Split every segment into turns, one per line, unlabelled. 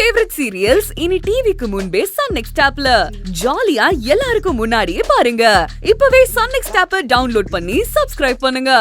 Favourite serials இனி டிவிக்கு முன்பே சன் நெக்ஸ்ட் ஆப்ல ஜாலியா எல்லாருக்கும் முன்னாடியே பாருங்க. இப்பவே சன் நெக்ஸ்ட் ஆப்பை டவுன்லோட் பண்ணி சப்ஸ்கிரைப் பண்ணுங்க.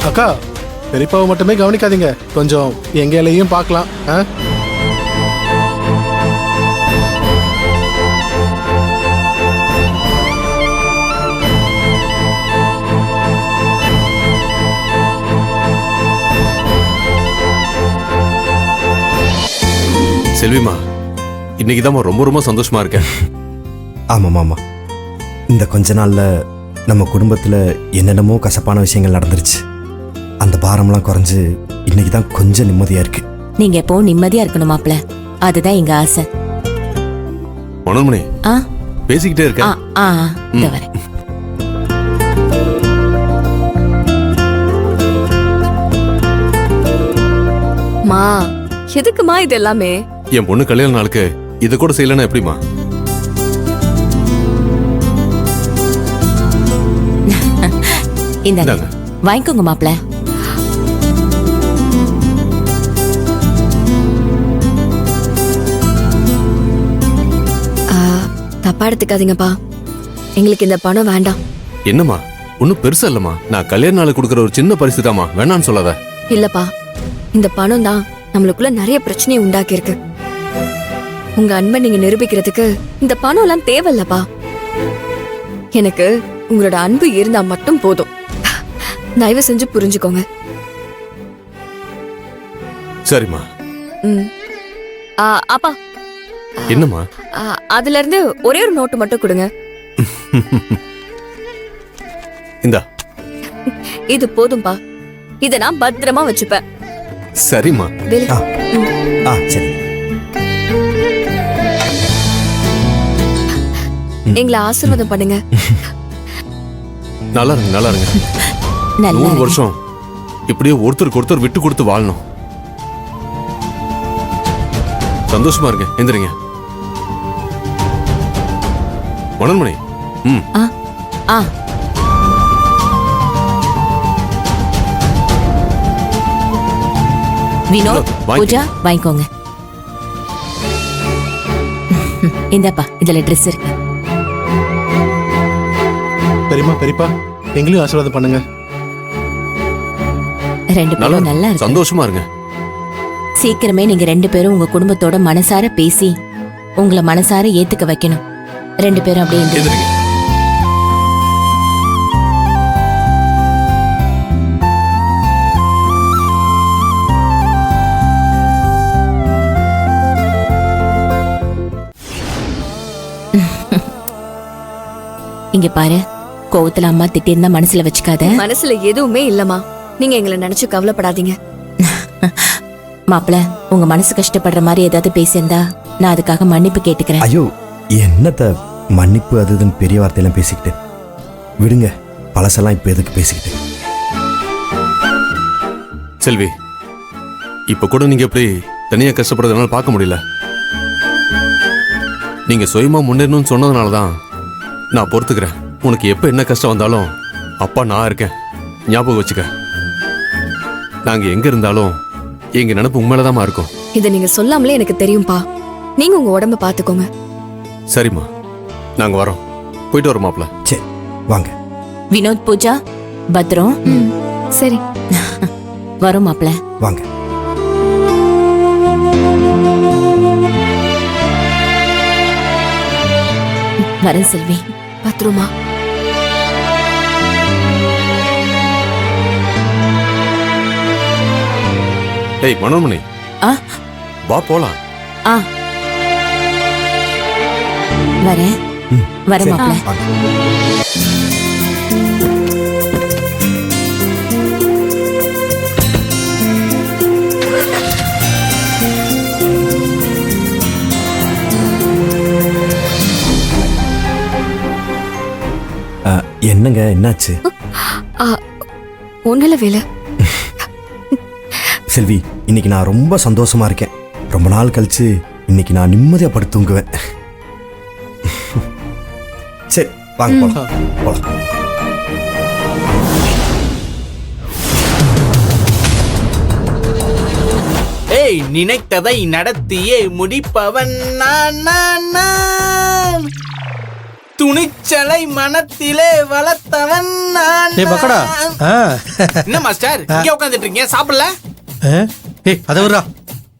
அக்கா, பெரியப்பாவை மட்டுமே கவனிக்காதீங்க, கொஞ்சம் எங்களையும் பார்க்கலாம்.
செல்விமா, இன்னைக்குதான் ரொம்ப ரொம்ப சந்தோஷமா இருக்கேன்.
ஆமாம் ஆமா, இந்த கொஞ்ச நாள்ல நம்ம குடும்பத்துல என்னென்னமோ கசப்பான விஷயங்கள் நடந்துருச்சு. அந்த பாரம்லாம் குறைஞ்சு இன்னைக்கு தான் கொஞ்சம் நிம்மதியா இருக்கு.
நீங்க எப்போ நிம்மதியா இருக்கணும் மாப்ள, அதுதான் எங்க ஆசை.
மனோன்மணி, பேசிக்கிட்டே இருக்க.
வரேன்.
மா, எதுக்குமா இது எல்லாமே?
என் பொண்ணு கல்யாண நாளுக்கு இதை கூட செய்யலன்னா எப்படிமா?
இந்த வாங்கிக்கோங்க மாப்ள.
தப்பா எடுத்துக்காதீங்கப்பா, எங்களுக்கு இந்த பணம் வேண்டாம்.
என்னம்மா, ஒன்னும் பெருசா இல்லம்மா. நான் கல்யாண நாளுக்கு கொடுக்கற ஒரு சின்ன பரிசு தாமா, வேணான்னு சொல்லாத.
இல்லப்பா, இந்த பணம் தான் நம்மளுக்குள்ள நிறைய பிரச்சனையை உண்டாக்கி இருக்கு. உங்க அன்பை நீங்க நிரூபிக்கிறதுக்கு இந்த பணம் எல்லாம் தேவையில்லப்பா. எனக்கு உங்களோட அன்பு இருந்தா மட்டும் போதும். தயவு செஞ்சு புரிஞ்சுக்கோங்க.
சரிம்மா.
அப்பா,
என்னம்மா?
அதுல இருந்து ஒரே ஒரு நோட்டு மட்டும் கொடுங்க.
இந்தா.
இது போதும்பா, இத நான் பத்திரமா வச்சுப்பேன்.
சரிம்மா.
சரி.
எங்களை ஆசீர்வாதம் பண்ணுங்க.
நல்லா இருங்க, நல்லா இருங்க. 100 வருஷம் இப்படியே ஒருத்தருக்கு ஒருத்தர் விட்டு கொடுத்து வாழணும். சந்தோஷமா இருங்க. எந்திரிங்க. மனோன்மணி.
வினோத், பூஜா, வாங்கிக்கோங்க. இந்தப்பா, இதுல ட்ரெஸ் இருக்கு.
பெரியம்மா, பெரியப்பா, எங்களையும் ஆசீர்வாதம் பண்ணுங்க.
ரெண்டு பேரும் நல்லா இருக்கு.
சந்தோஷமா இருங்க.
சீக்கிரமே நீங்க ரெண்டு பேரும் உங்க குடும்பத்தோட மனசார பேசி உங்களை மனசார ஏத்துக்க வைக்கணும். ரெண்டு பேரும் அப்படியே
எந்திரிங்க.
இங்க பாரு, கோவத்துல அம்மா திட்டிருந்தா மனசுல வச்சுக்காத.
மனசுல எதுவுமே இல்லம்மா, நீங்க எங்களை நினைச்சு கவலைப்படாதீங்க.
மாப்பிள, உங்க மனசு கஷ்டப்படுற மாதிரி ஏதாவது பேசியிருந்தா நான் அதுக்காக மன்னிப்பு கேட்டுக்கிறேன்.
ஐயோ, என்னத்த மன்னிப்பு அது இதுன்னு பெரிய வார்த்தையெல்லாம் பேசிக்கிட்டு விடுங்க. பழசெல்லாம் இப்ப எதுக்கு பேசிக்கிட்டு?
செல்வி, இப்ப கூட நீங்க எப்படி தனியா கஷ்டப்படுறதுனால பார்க்க முடியல. நீங்க சுயமா முன்னேறணும்னு சொன்னதுனாலதான் நான் பொறுத்துக்கிறேன். உனக்கு எப்ப என்ன கஷ்டம் வந்தாலும் அப்பா நான் இருக்கேன். ஞாபகம் வச்சுக்க, நாங்க எங்க இருந்தாலும் எங்க நினப்பு உண்மையிலதாம்மா இருக்கும்.
இதை நீங்க சொல்லாமலே எனக்கு தெரியும்பா. நீங்க உங்க உடம்ப பாத்துக்கோங்க.
சரிம்மா, நாங்க வரோம். போயிட்டு வரோம் மாப்ள.
சரி வாங்க.
வினோத், பூஜா, பத்ரம்.
சரி
வரோம் மாப்ள.
வாங்க.
வரேன் செல்வி.
பத்ருமா.
ஏய் மனோன்மணி,
ஆ
வா போலாம்.
ஆ வரேன். வரேன்
சரி,
மாப்ள.
வாங்க. என்னங்க என்னாச்சு?
ஒண்ணுல வேலை.
செல்வி, இன்னைக்கு நான் ரொம்ப சந்தோஷமா இருக்கேன். ரொம்ப நாள் கழிச்சு இன்னைக்கு நான் நிம்மதியா படுத்து தூங்குவேன். சரி வாங்க போலாம். போலாம்.
ஏய், நினைத்ததை நடத்தியே முடிப்பவன் நான். துணிச்சலை மனத்திலே வளர்த்தவன் நான்.
டேய் பக்கடா.
என்ன மாஸ்டர் இங்க உட்கார்ந்துட்டு இருக்கீங்க, சாப்பிடல?
ஏய் அதவரா,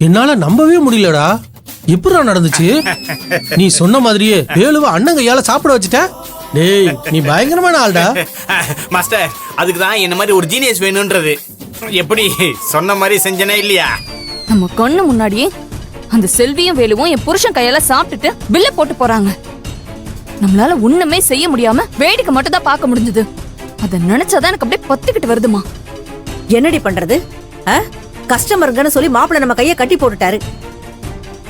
என்னால நம்பவே முடியலடா. எப்படிடா நடந்துச்சு? நீ சொன்ன மாதிரியே வேலுவ அண்ணன் கையால சாப்பிட வச்சுட்ட. டேய் நீ பயங்கரமான ஆள்டா.
மாஸ்டர், அதுக்கு தான் என்ன மாதிரி ஒரு ஜீனியஸ் வேணும்ன்றது. எப்படி சொன்ன மாதிரி செஞ்சனே இல்லையா?
நம்ம கண்ணு முன்னாடியே அந்த செல்வியும் வேலுவும் என் புருஷன் கையால சாப்பிட்டுட்டு பில்ல போட்டு போறாங்க. நம்மளால ஒண்ணுமே செய்ய முடியாம வேடிக்கை மட்டும் தான் பார்க்க முடிஞ்சது. அத நினைச்சாதான் எனக்கு அப்படியே பத்திக்கிட்டு வருதுமா.
என்னடி பண்றது? கஸ்டமருங்கன்னு சொல்லி மாப்பிள்ள நம்ம கைய கட்டி போட்டுட்டாரு.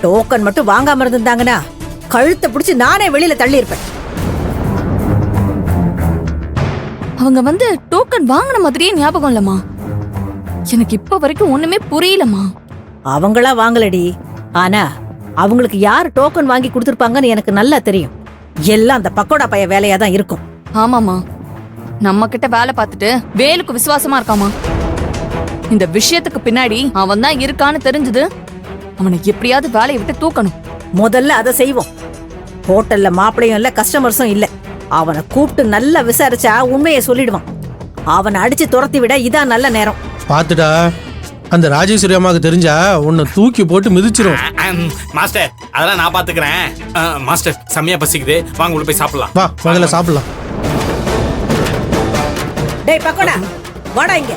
டோக்கன் மட்டும் வாங்காம இருந்தாங்கன்னா கழுத்தை பிடிச்சு நானே வெளியில தள்ளி இருப்பேன்.
அவங்க வந்து டோக்கன் வாங்கின மாதிரியே ஞாபகம் இல்லம்மா. எனக்கு இப்ப வரைக்கும் ஒண்ணுமே புரியலம்மா.
அவங்களா வாங்கலடி, ஆனா அவங்களுக்கு யார் டோக்கன் வாங்கி கொடுத்திருப்பாங்கன்னு எனக்கு நல்லா தெரியும். எல்லாம் அந்த பக்கோடா பைய வேலையா தான் இருக்கும்.
ஆமாமா, நம்ம கிட்ட வேலை பார்த்துட்டு வேலுக்கு விசுவாசமா இருக்காமா. இந்த விஷயத்துக்கு பின்னாடி அவன் தான் இருக்கான்னு தெரிஞ்சது, அவனை எப்படியாவது வேலையை விட்டு தூக்கணும்.
முதல்ல அதை செய்வோம். ஹோட்டல்ல மாப்பிளையும் இல்ல, கஸ்டமர்ஸும் இல்ல. அவனை கூப்பிட்டு நல்லா விசாரிச்சா உண்மையை சொல்லிடுவான். அவனை அடிச்சு துரத்தி விட இதான் நல்ல நேரம்.
பாத்துடா, அந்த ராஜேஸ்வரி அம்மாவுக்கு தெரிஞ்சா உன்னை தூக்கி போட்டு மிதிச்சிரும்.
மாஸ்டர், அதெல்லாம் நான் பாத்துக்கிறேன். மாஸ்டர், செம்மையா பசிக்குது, வாங்க உள்ள போய் சாப்பிடலாம்.
வா முதல்ல சாப்பிடலாம்.
டேய் பக்கோடா, வாடா இங்க.